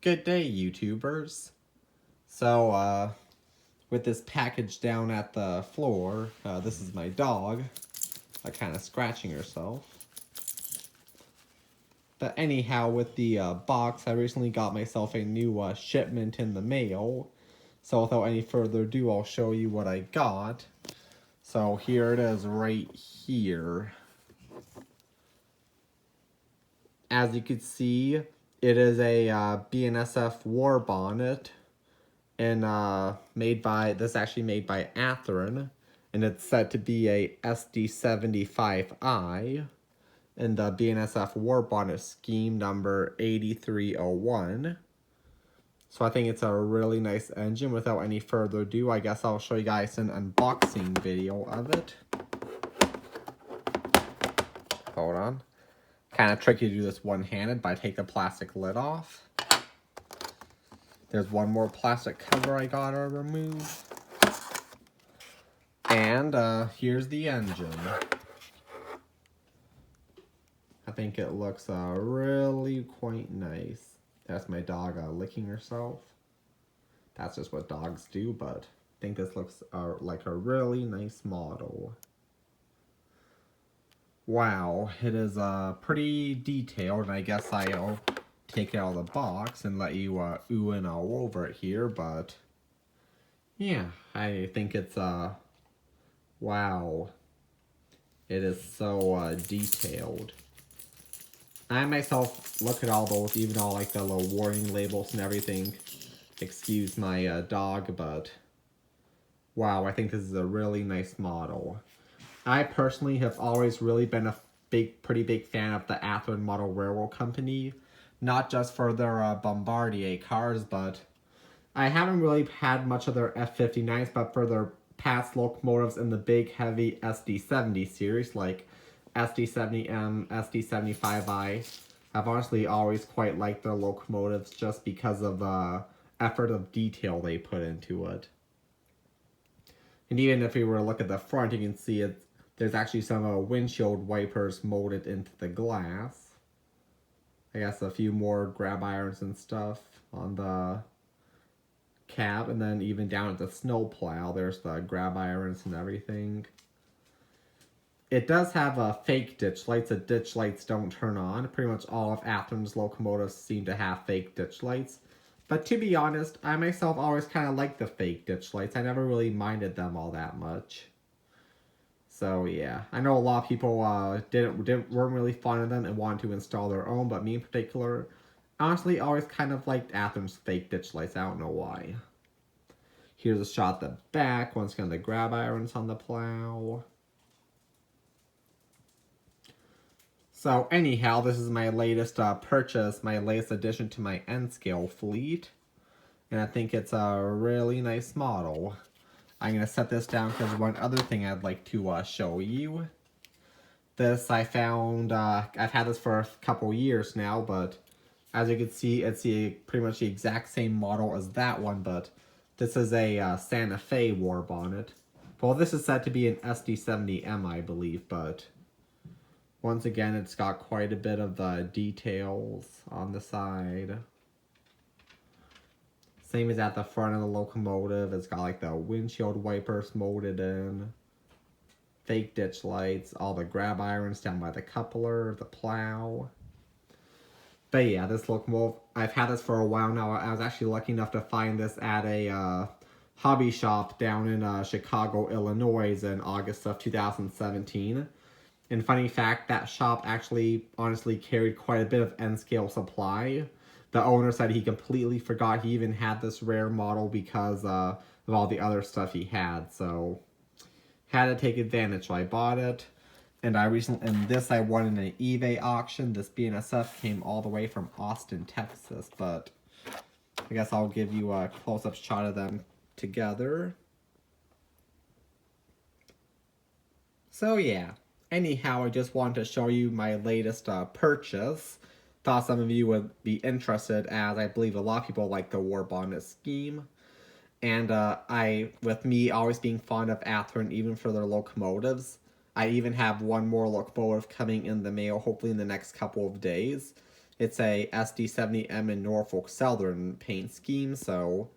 Good day, YouTubers. So, with this package down at the floor, this is my dog, kind of scratching herself. But anyhow, with the box, I recently got myself a new shipment in the mail. So without any further ado, I'll show you what I got. So here it is right here. As you can see, it is a BNSF Warbonnet, and made by Athearn, and it's said to be a sd75I, in the BNSF Warbonnet Scheme number 8301. So I think it's a really nice engine. Without any further ado, I guess I'll show you guys an unboxing video of it. Hold on. Kind of tricky to do this one-handed, but I take the plastic lid off. There's one more plastic cover I gotta remove. And here's the engine. I think it looks really quite nice. That's my dog licking herself. That's just what dogs do, but I think this looks like a really nice model. Wow, it is pretty detailed, and I guess I'll take it out of the box and let you ooh and all over it here, but yeah, I think it's wow. It is so detailed. I myself look at all those, even all like the little warning labels and everything. Excuse my dog, but wow, I think this is a really nice model. I personally have always really been a pretty big fan of the Athearn Model Railroad Company. Not just for their Bombardier cars, but I haven't really had much of their F-59s, but for their past locomotives in the big, heavy SD70 series, like sd70m, sd75I. I've honestly always quite liked their locomotives just because of the effort of detail they put into it. And even if we were to look at the front, you can see it. There's actually some windshield wipers molded into the glass. I guess a few more grab irons and stuff on the cab, and then even down at the snow plow, there's the grab irons and everything. It does have fake ditch lights. The ditch lights don't turn on. Pretty much all of Athearn's locomotives seem to have fake ditch lights. But to be honest, I myself always kind of like the fake ditch lights. I never really minded them all that much. So yeah, I know a lot of people weren't really fond of them and wanted to install their own, but me in particular, honestly, always kind of liked Athearn's fake ditch lights. I don't know why. Here's a shot at the back. Once again, the grab irons on the plow. So anyhow, this is my latest purchase, my latest addition to my N-scale fleet. And I think it's a really nice model. I'm going to set this down because one other thing I'd like to show you. This I found, I've had this for a couple years now, but as you can see, it's pretty much the exact same model as that one, but this is a Santa Fe Warbonnet. Well, this is said to be an sd70m, I believe, but once again, it's got quite a bit of the details on the side. Same as at the front of the locomotive. It's got like the windshield wipers molded in. Fake ditch lights. All the grab irons down by the coupler, the plow. But yeah, this locomotive, I've had this for a while now. I was actually lucky enough to find this at a hobby shop down in Chicago, Illinois in August of 2017. And funny fact, that shop actually honestly carried quite a bit of N-scale supply. The owner said he completely forgot he even had this rare model because of all the other stuff he had. So, had to take advantage. So I bought it. And I won in an eBay auction. This BNSF came all the way from Austin, Texas. But I guess I'll give you a close-up shot of them together. So yeah. Anyhow, I just wanted to show you my latest purchase. Thought some of you would be interested, as I believe a lot of people like the Warbonnet Scheme. And with me always being fond of Athearn, even for their locomotives, I even have one more locomotive coming in the mail, hopefully in the next couple of days. It's a sd70m in Norfolk Southern paint scheme, so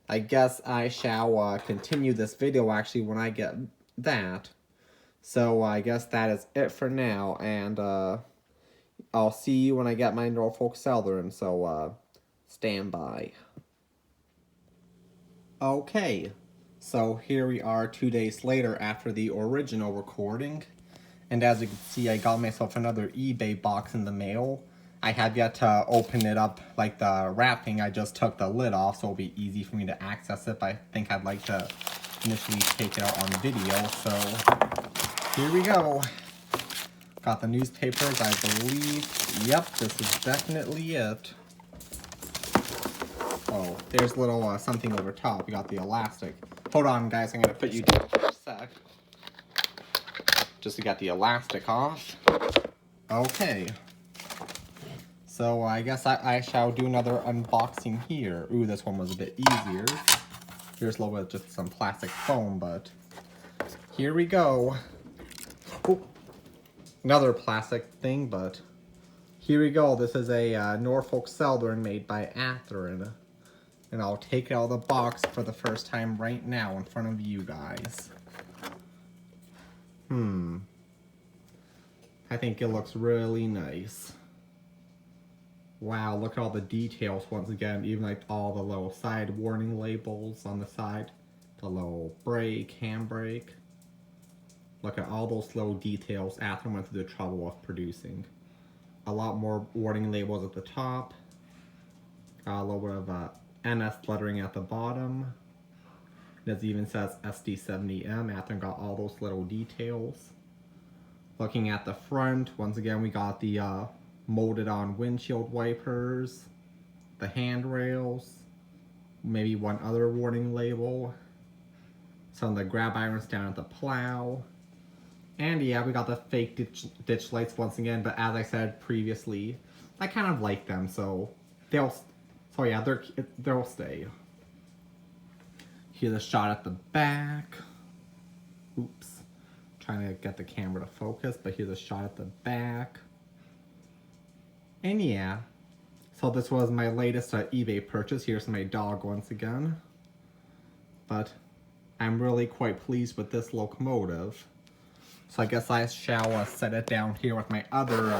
I guess I shall continue this video actually when I get that. So I guess that is it for now, and I'll see you when I get my Norfolk Southern, so stand by. Okay, so here we are 2 days later after the original recording, and as you can see I got myself another eBay box in the mail. I have yet to open it up, like the wrapping. I just took the lid off so it'll be easy for me to access it, but I think I'd like to initially take it out on video, so here we go. Got the newspapers, I believe. Yep, this is definitely it. Oh, there's a little something over top. We got the elastic. Hold on, guys, I'm gonna put you down for a sec. Just to get the elastic off. Okay. So I guess I shall do another unboxing here. Ooh, this one was a bit easier. Here's a little bit of just some plastic foam, but here we go. Ooh, another plastic thing, but here we go. This is a Norfolk Southern made by Athearn. And I'll take it out of the box for the first time right now in front of you guys. I think it looks really nice. Wow, look at all the details once again, even like all the little side warning labels on the side. The little brake, handbrake. Look at all those little details Athearn went through the trouble of producing. A lot more warning labels at the top. Got a little bit of NS lettering at the bottom. It even says sd70m. Athearn got all those little details. Looking at the front, once again we got the molded on windshield wipers, the handrails, maybe one other warning label, some of the grab irons down at the plow, and yeah, we got the fake ditch lights once again, but as I said previously, I kind of like them, so they'll stay. Here's a shot at the back. Oops. Trying to get the camera to focus, but here's a shot at the back. And yeah, so this was my latest eBay purchase. Here's my dog once again. But I'm really quite pleased with this locomotive. So I guess I shall set it down here with my other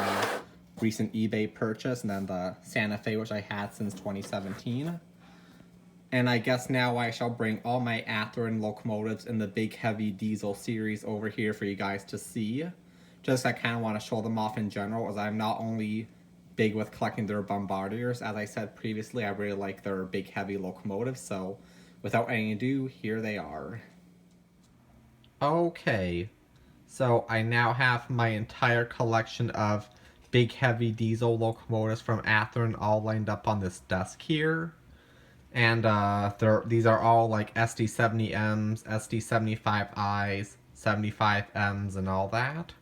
recent eBay purchase, and then the Santa Fe, which I had since 2017. And I guess now I shall bring all my Athearn locomotives in the big heavy diesel series over here for you guys to see. Just I kind of want to show them off in general, as I'm not only big with collecting their bombardiers. As I said previously, I really like their big heavy locomotives, so without any ado, here they are. Okay, so I now have my entire collection of big heavy diesel locomotives from Athearn all lined up on this desk here. And these are all like sd70Ms, sd75Is, 75Ms, and all that.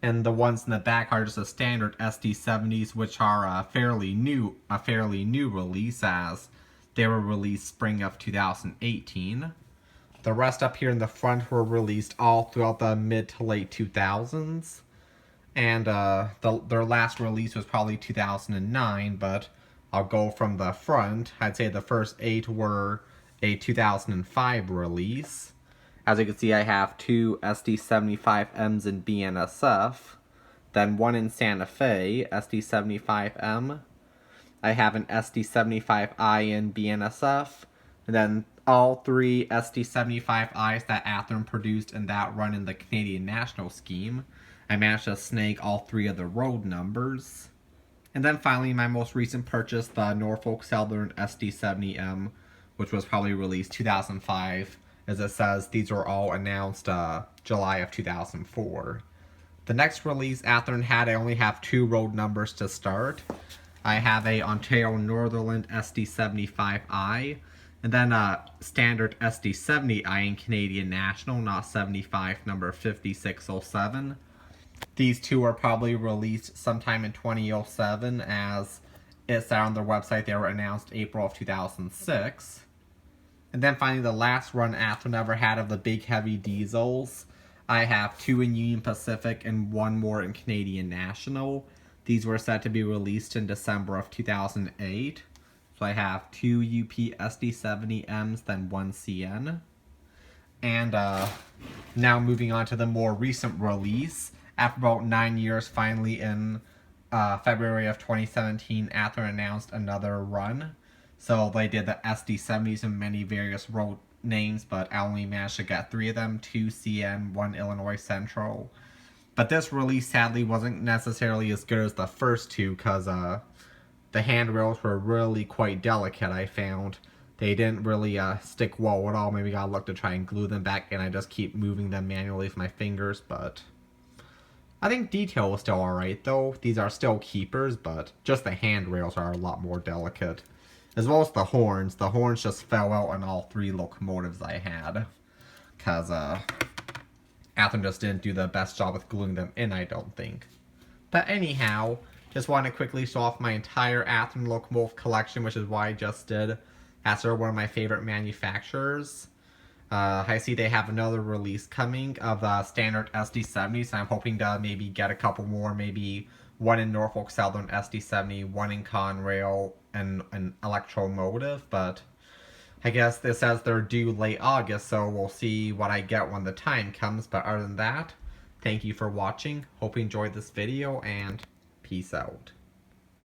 And the ones in the back are just a standard SD70s, which are a fairly new release, as they were released spring of 2018. The rest up here in the front were released all throughout the mid to late 2000s. And their last release was probably 2009, but I'll go from the front. I'd say the first 8 were a 2005 release. As you can see, I have 2 SD75Ms in BNSF, then 1 in Santa Fe, SD75M. I have an SD75I in BNSF, and then all 3 SD75Is that Athearn produced and that run in the Canadian National Scheme. I managed to snag all 3 of the road numbers. And then finally, my most recent purchase, the Norfolk Southern SD70M, which was probably released 2005. As it says, these were all announced July of 2004. The next release Athearn had, I only have 2 road numbers to start. I have a Ontario Northern SD75I, and then a standard SD70I in Canadian National, not 75, number 5607. These 2 are probably released sometime in 2007, as it said on their website they were announced April of 2006. And then finally, the last run Athearn ever had of the big heavy diesels. I have 2 in Union Pacific and 1 more in Canadian National. These were set to be released in December of 2008. So I have 2 UP SD70Ms, then 1 CN. And now moving on to the more recent release. After about 9 years, finally in February of 2017, Athearn announced another run. So they did the SD70s in many various road names, but I only managed to get 3 of them, 2 CN, 1 Illinois Central. But this release sadly wasn't necessarily as good as the first 2, because the handrails were really quite delicate, I found. They didn't really stick well at all. Maybe I gotta look to try and glue them back, and I just keep moving them manually with my fingers, but I think detail was still alright, though. These are still keepers, but just the handrails are a lot more delicate. As well as the horns. The horns just fell out on all 3 locomotives I had. Because Athearn just didn't do the best job with gluing them in, I don't think. But anyhow, just want to quickly show off my entire Athearn locomotive collection, which is what I just did. As they're one of my favorite manufacturers. I see they have another release coming of standard SD70s, so I'm hoping to maybe get a couple more, maybe 1 in Norfolk Southern SD70, 1 in Conrail, and an Electromotive, but I guess this says they're due late August, so we'll see what I get when the time comes. But other than that, thank you for watching, hope you enjoyed this video, and peace out.